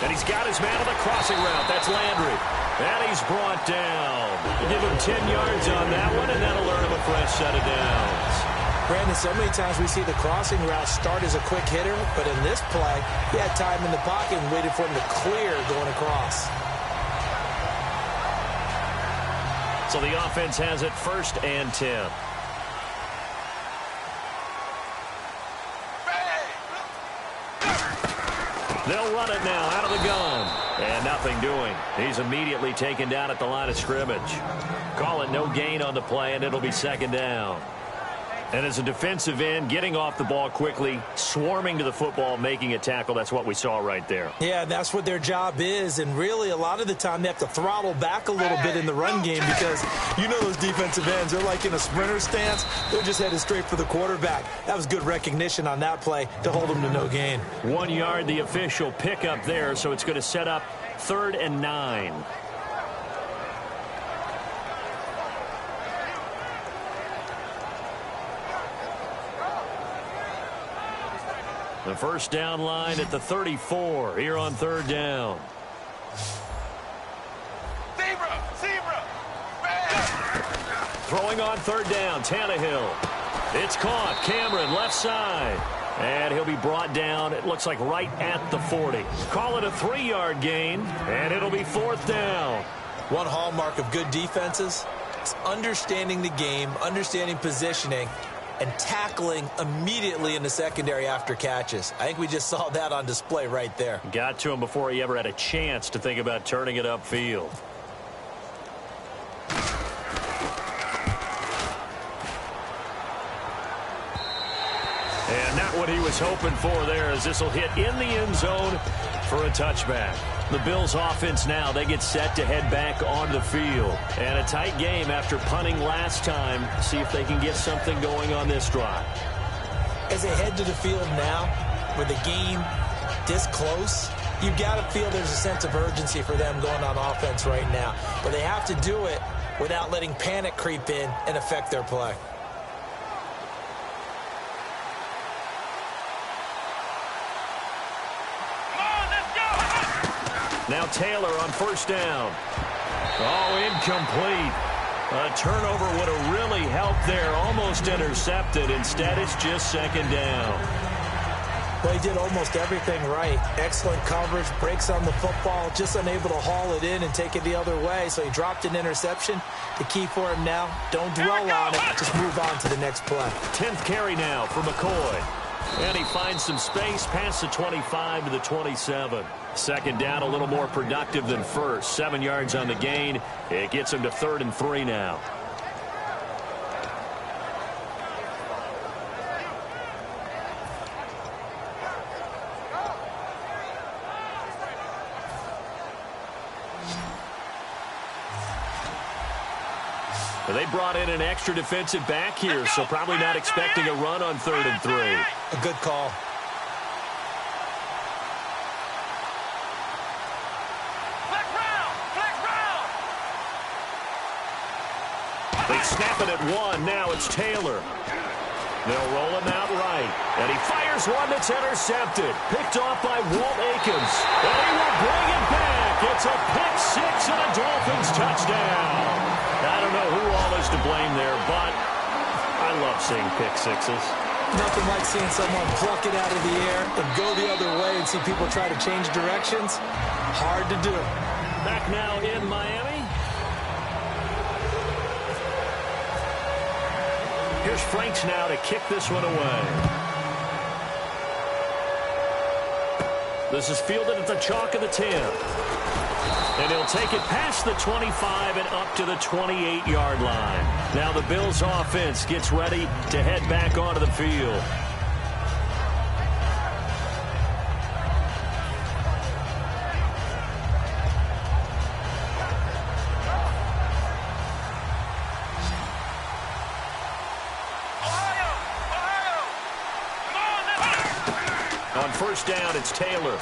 And he's got his man on the crossing route. That's Landry. And he's brought down. Give him 10 yards on that one, and that'll earn him a fresh set of downs. Brandon, so many times we see the crossing route start as a quick hitter, but in this play, he had time in the pocket and waited for him to clear going across. So the offense has it 1st and 10. They'll run it now out of the gun. And nothing doing. He's immediately taken down at the line of scrimmage. Call it no gain on the play, and it'll be 2nd down. And as a defensive end, getting off the ball quickly, swarming to the football, making a tackle, that's what we saw right there. Yeah, that's what their job is. And really, a lot of the time, they have to throttle back a little bit in the run game because you know those defensive ends, they're like in a sprinter stance. They're just headed straight for the quarterback. That was good recognition on that play to hold them to no gain. 1 yard, the official pickup there, so it's going to set up 3rd and 9. The first down line at the 34 here on 3rd down. Zebra. Throwing on 3rd down, Tannehill. It's caught. Cameron left side. And he'll be brought down, it looks like right at the 40. Call it a 3-yard gain, and it'll be 4th down. One hallmark of good defenses is understanding the game, understanding positioning, and tackling immediately in the secondary after catches. I think we just saw that on display right there. Got to him before he ever had a chance to think about turning it upfield. And not what he was hoping for there, as this will hit in the end zone for a touchback. The Bills offense now, they get set to head back on the field. And a tight game after punting last time. See if they can get something going on this drive. As they head to the field now, with the game this close, you've got to feel there's a sense of urgency for them going on offense right now. But they have to do it without letting panic creep in and affect their play. Now Taylor on 1st down. Oh, incomplete. A turnover would have really helped there. Almost intercepted. Instead, it's just 2nd down. Well, he did almost everything right. Excellent coverage, breaks on the football, just unable to haul it in and take it the other way. So he dropped an interception. The key for him now, don't dwell on it. Just move on to the next play. 10th carry now for McCoy. And he finds some space past the 25 to the 27. 2nd down, a little more productive than 1st. 7 yards on the gain. It gets him to 3rd and 3 now. They brought in an extra defensive back here, so probably not expecting a run on 3rd and 3. A good call. They snap it at 1. Now it's Taylor. They'll roll him out right. And he fires one that's intercepted. Picked off by Walt Aikens. And he will bring it back. It's a pick 6 and a Dolphins touchdown. I don't know who all is to blame there, but I love seeing pick 6s. Nothing like seeing someone pluck it out of the air and go the other way and see people try to change directions. Hard to do. Back now in Miami. Here's Franks now to kick this one away. This is fielded at the chalk of the 10. And he'll take it past the 25 and up to the 28-yard line. Now the Bills offense gets ready to head back onto the field. On first down, it's Taylor.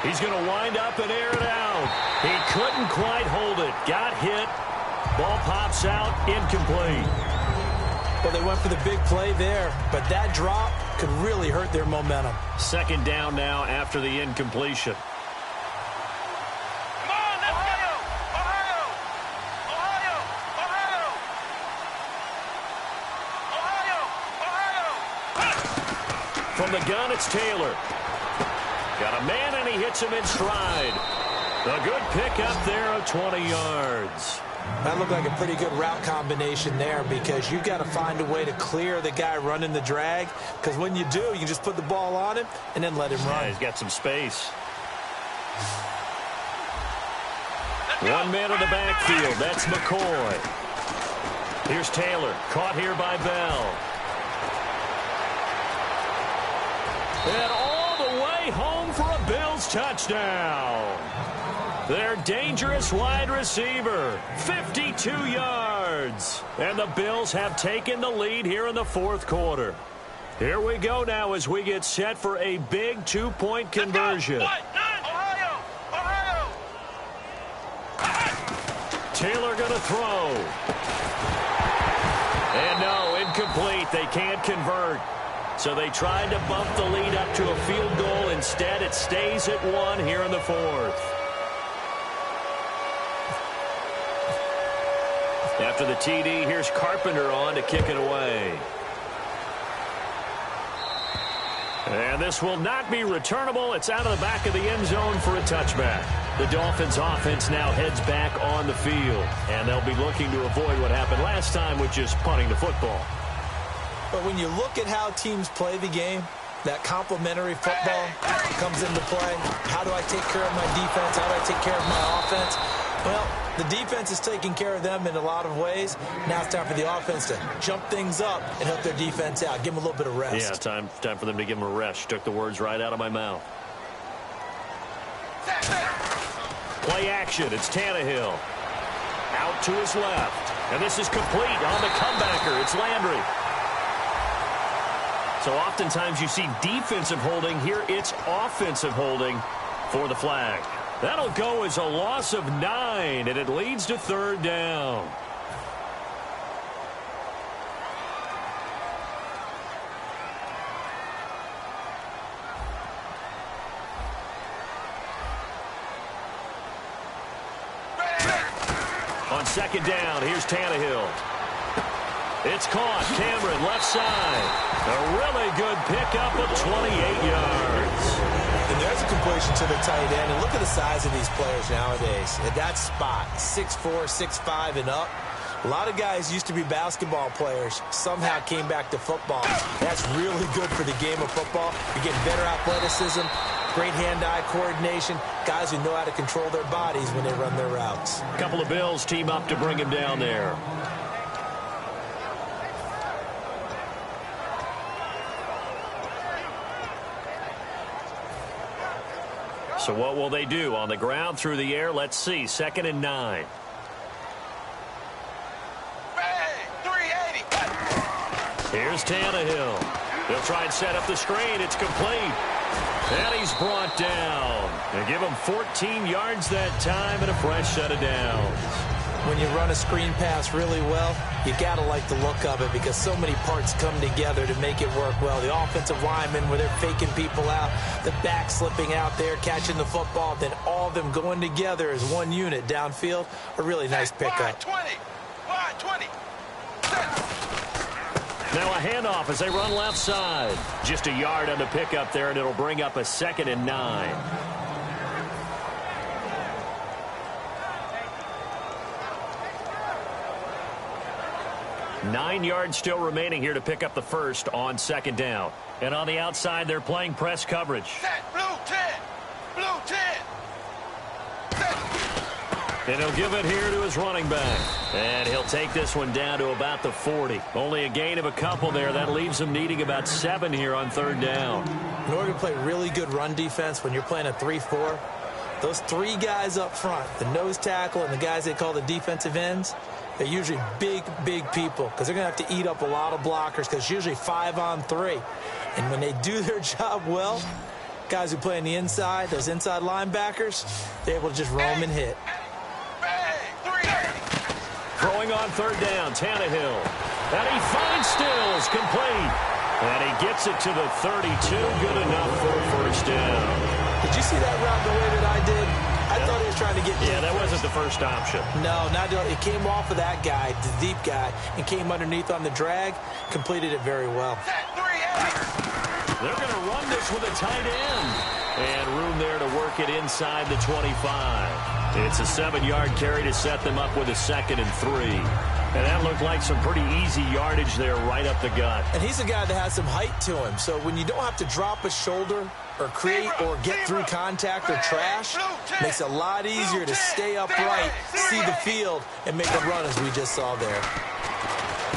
He's going to wind up and air it out. He couldn't quite hold it. Got hit. Ball pops out. Incomplete. Well, they went for the big play there, but that drop could really hurt their momentum. Second down now after the incompletion. Come on, let's go! Ohio! Ohio! Ohio! Ohio! From the gun, it's Taylor. Got a man, and he hits him in stride. A good pick up there of 20 yards. That looked like a pretty good route combination there because you've got to find a way to clear the guy running the drag, because when you do, you can just put the ball on him and then let him run. Yeah, he's got some space. 1 man in the backfield. That's McCoy. Here's Taylor. Caught here by Bell. And all the way home for a Bills touchdown. Their dangerous wide receiver, 52 yards. And the Bills have taken the lead here in the fourth quarter. Here we go now as we get set for a big two-point conversion. Ohio! Ohio! Taylor going to throw. And no, incomplete. They can't convert. So they tried to bump the lead up to a field goal. Instead, it stays at 1 here in the fourth. After the TD, here's Carpenter on to kick it away. And this will not be returnable. It's out of the back of the end zone for a touchback. The Dolphins offense now heads back on the field. And they'll be looking to avoid what happened last time, which is punting the football. But when you look at how teams play the game, that complementary football comes into play. How do I take care of my defense? How do I take care of my offense? Well, the defense is taking care of them in a lot of ways. Now it's time for the offense to jump things up and help their defense out. Give them a little bit of rest. Yeah, time for them to give them a rest. Took the words right out of my mouth. Play action. It's Tannehill. Out to his left. And this is complete on the comebacker. It's Landry. So oftentimes you see defensive holding. Here it's offensive holding for the flag. That'll go as a loss of 9, and it leads to third down. On second down, here's Tannehill. It's caught. Cameron, left side. A really good pickup of 28 yards. And there's a completion to the tight end. And look at the size of these players nowadays. At that spot, 6'4", 6'5", and up. A lot of guys used to be basketball players. Somehow came back to football. That's really good for the game of football. You're getting better athleticism, great hand-eye coordination, guys who know how to control their bodies when they run their routes. A couple of Bills team up to bring him down there. So what will they do? On the ground, through the air? Let's see. 2nd and 9. Here's Tannehill. They'll try and set up the screen. It's complete. And he's brought down. They give him 14 yards that time and a fresh set of downs. When you run a screen pass really well, you got to like the look of it because so many parts come together to make it work well. The offensive linemen, where they're faking people out, the back slipping out there, catching the football, then all of them going together as one unit downfield. A really nice pickup. 20. Wide 20. Now a handoff as they run left side. Just a yard on the pickup there, and it'll bring up a 2nd and 9. 9 yards still remaining here to pick up the first on 2nd down. And on the outside, they're playing press coverage. Set, blue 10. Blue 10. And he'll give it here to his running back. And he'll take this one down to about the 40. Only a gain of a couple there. That leaves him needing about 7 here on third down. In order to play really good run defense when you're playing a 3-4, those 3 guys up front, the nose tackle and the guys they call the defensive ends, they're usually big, big people because they're going to have to eat up a lot of blockers because it's usually 5 on 3. And when they do their job well, guys who play on the inside, those inside linebackers, they're able to just roam and hit. Throwing on third down, Tannehill. And he finds Stills, complete. And he gets it to the 32, good enough for a first down. Did you see that route the way that I did? I thought he was trying to get deep. Yeah, that wasn't the first option. No, not doing it. It came off of that guy, the deep guy, and came underneath on the drag, completed it very well. They're going to run this with a tight end. And room there to work it inside the 25. It's a 7-yard carry to set them up with a 2nd and 3. And that looked like some pretty easy yardage there right up the gut. And he's a guy that has some height to him. So when you don't have to drop a shoulder or create or get through contact or trash, it makes it a lot easier to stay upright, see the field, and make a run as we just saw there.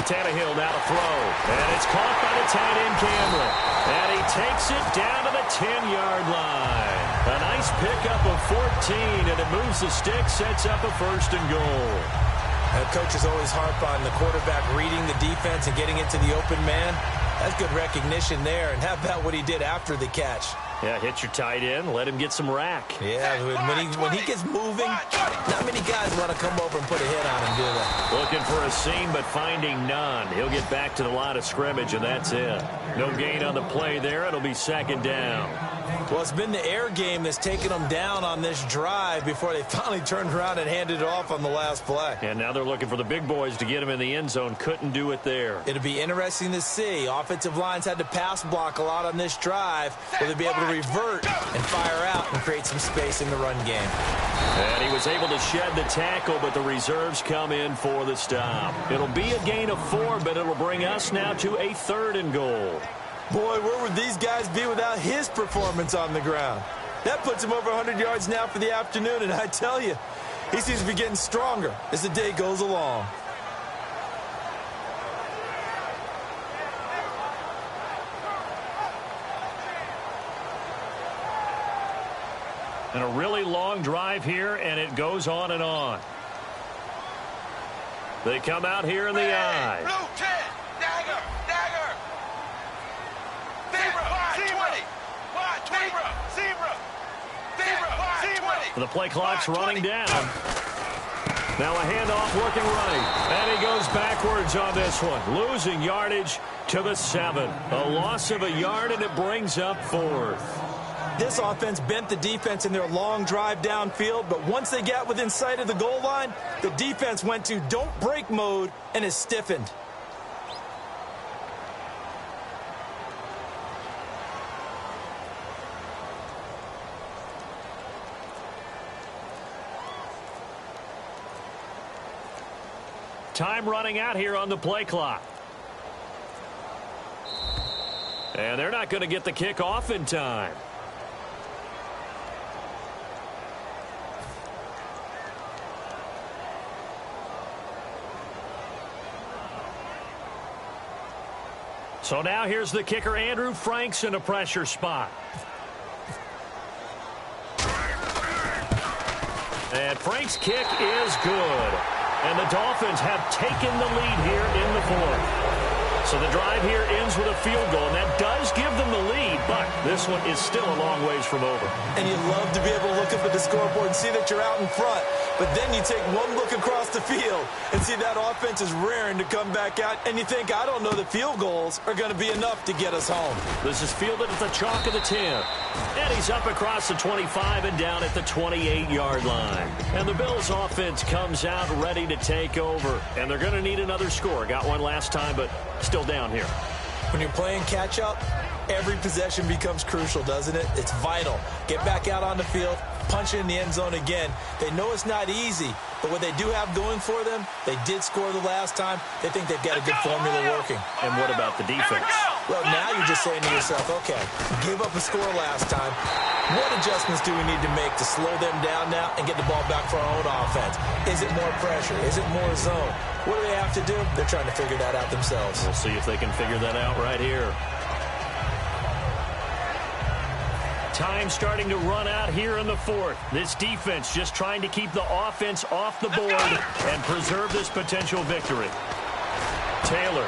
Tannehill now to throw. And it's caught by the tight end Cameron. And he takes it down to the 10-yard line. A nice pickup of 14, and it moves the stick, sets up a 1st and goal. And coaches always harp on the quarterback reading the defense and getting it to the open man. That's good recognition there. And how about what he did after the catch? Yeah, hit your tight end, let him get some rack. Yeah, when he gets moving, not many guys want to come over and put a hit on him, do they? Looking for a seam, but finding none. He'll get back to the line of scrimmage, and that's it. No gain on the play there. It'll be 2nd down. Well, it's been the air game that's taken them down on this drive before they finally turned around and handed it off on the last play. And now they're looking for the big boys to get him in the end zone. Couldn't do it there. It'll be interesting to see. Offensive lines had to pass block a lot on this drive. Will they be able to revert and fire out and create some space in the run game? And he was able to shed the tackle, but the reserves come in for the stop. It'll be a gain of 4, but it'll bring us now to a 3rd and goal. Boy, where would these guys be without his performance on the ground? That puts him over 100 yards now for the afternoon, and I tell you, he seems to be getting stronger as the day goes along. And a really long drive here, and it goes on and on. They come out here in the eye. Blue 10. Dagger. The play clock's running down. Now a handoff working right. And he goes backwards on this one. Losing yardage to the 7. A loss of a yard, and it brings up 4th. This offense bent the defense in their long drive downfield, but once they got within sight of the goal line, the defense went to don't break mode and is stiffened. Time running out here on the play clock. And they're not going to get the kick off in time. So now here's the kicker, Andrew Franks, in a pressure spot. And Frank's kick is good. And the Dolphins have taken the lead here in the 4th. So the drive here ends with a field goal, and that does give them the lead, but this one is still a long ways from over. And you love to be able to look up at the scoreboard and see that you're out in front, but then you take one look across the field and see that offense is raring to come back out, and you think, I don't know that field goals are going to be enough to get us home. This is fielded at the chalk of the 10. And he's up across the 25 and down at the 28-yard line. And the Bills offense comes out ready to take over. And they're going to need another score. Got one last time, but still down here. When you're playing catch-up, every possession becomes crucial, doesn't it? It's vital. Get back out on the field, punch it in the end zone again. They know it's not easy, but what they do have going for them, they did score the last time. They think they've got a good formula working. And what about the defense? Well, now you're just saying to yourself, okay, give up a score last time. What adjustments do we need to make to slow them down now and get the ball back for our own offense? Is it more pressure? Is it more zone? What do they have to do? They're trying to figure that out themselves. We'll see if they can figure that out right here. Time starting to run out here in the fourth. This defense just trying to keep the offense off the board and preserve this potential victory. Taylor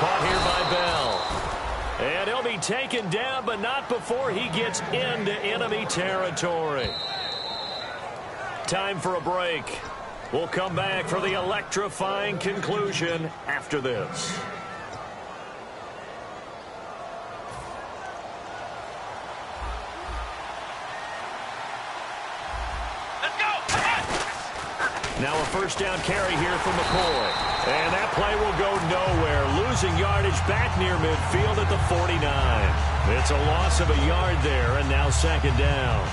caught here by Bell. And he'll be taken down, but not before he gets into enemy territory. Time for a break. We'll come back for the electrifying conclusion after this. Now a first down carry here from McCoy. And that play will go nowhere. Losing yardage back near midfield at the 49. It's a loss of a yard there, and now second down.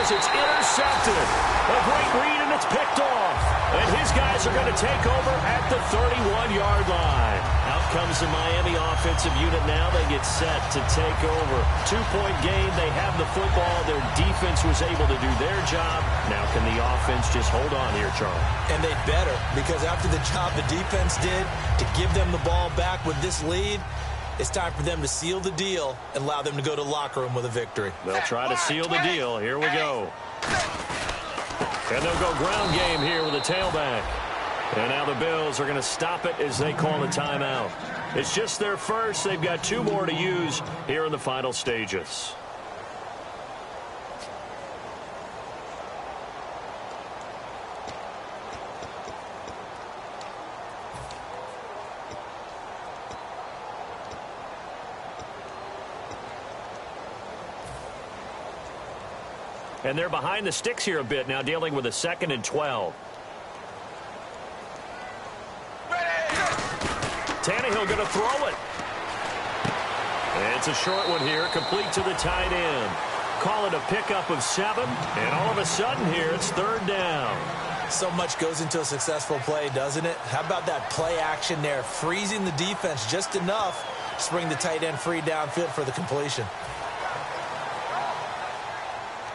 It's intercepted. A great read, and it's picked off. And his guys are going to take over at the 31-yard line. Out comes the Miami offensive unit now. They get set to take over. 2-point game. They have the football. Their defense was able to do their job. Now can the offense just hold on here, Charles? And they better, because after the job the defense did to give them the ball back with this lead, it's time for them to seal the deal and allow them to go to the locker room with a victory. They'll try to seal the deal. Here we go. And they'll go ground game here with a tailback. And now the Bills are going to stop it as they call the timeout. It's just their first. They've got 2 more to use here in the final stages. And they're behind the sticks here a bit now, dealing with a 2nd and 12. Tannehill going to throw it. And it's a short one here, complete to the tight end. Call it a pickup of 7, and all of a sudden here it's 3rd down. So much goes into a successful play, doesn't it? How about that play action there, freezing the defense just enough to bring the tight end free downfield for the completion.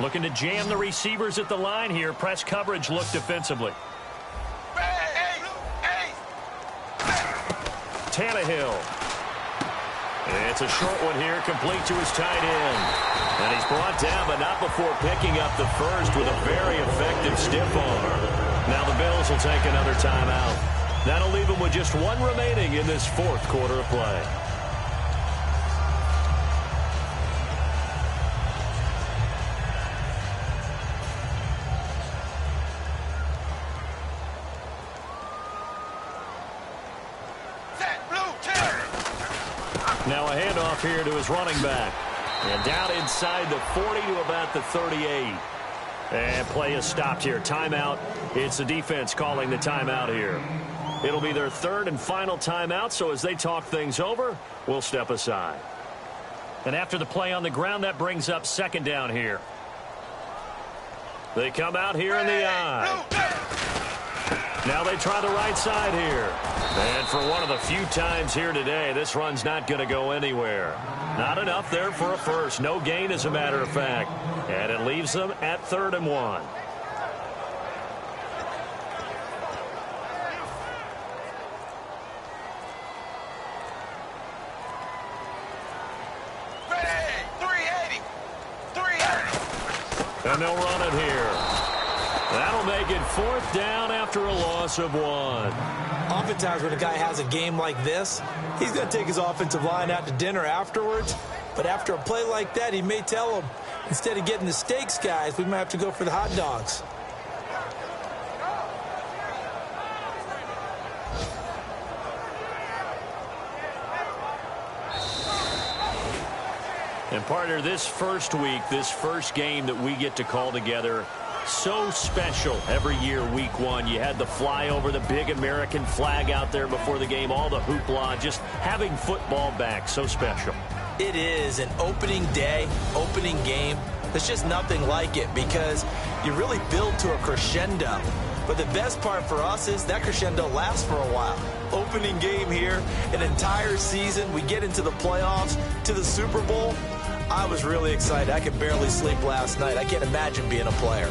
Looking to jam the receivers at the line here. Press coverage look defensively. Tannehill. It's a short one here, complete to his tight end. And he's brought down, but not before picking up the first with a very effective stiff arm. Now the Bills will take another timeout. That'll leave them with just 1 remaining in this 4th quarter of play. Now a handoff here to his running back. And down inside the 40 to about the 38. And play is stopped here. Timeout. It's the defense calling the timeout here. It'll be their 3rd and final timeout, so as they talk things over, we'll step aside. And after the play on the ground, that brings up 2nd down here. They come out here in the eye. Now they try the right side here. And for one of the few times here today, this run's not going to go anywhere. Not enough there for a first. No gain, as a matter of fact. And it leaves them at 3rd and 1. And they'll run it here. That'll make it 4th down after a loss of 1. Oftentimes when a guy has a game like this, he's going to take his offensive line out to dinner afterwards. But after a play like that, he may tell them, instead of getting the steaks, guys, we might have to go for the hot dogs. And partner, this first week, this first game that we get to call together, So special every year, week one. You had the flyover, the big American flag out there before the game, all the hoopla, just having football back. So special. It is an opening day, opening game. There's just nothing like it because you really build to a crescendo. But the best part for us is that crescendo lasts for a while. Opening game here, an entire season. We get into the playoffs, to the Super Bowl. I was really excited. I could barely sleep last night. I can't imagine being a player.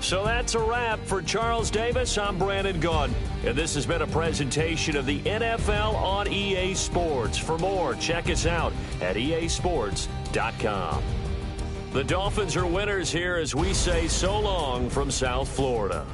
So that's a wrap for Charles Davis. I'm Brandon Gaudin, and this has been a presentation of the NFL on EA Sports. For more, check us out at easports.com. The Dolphins are winners here as we say so long from South Florida.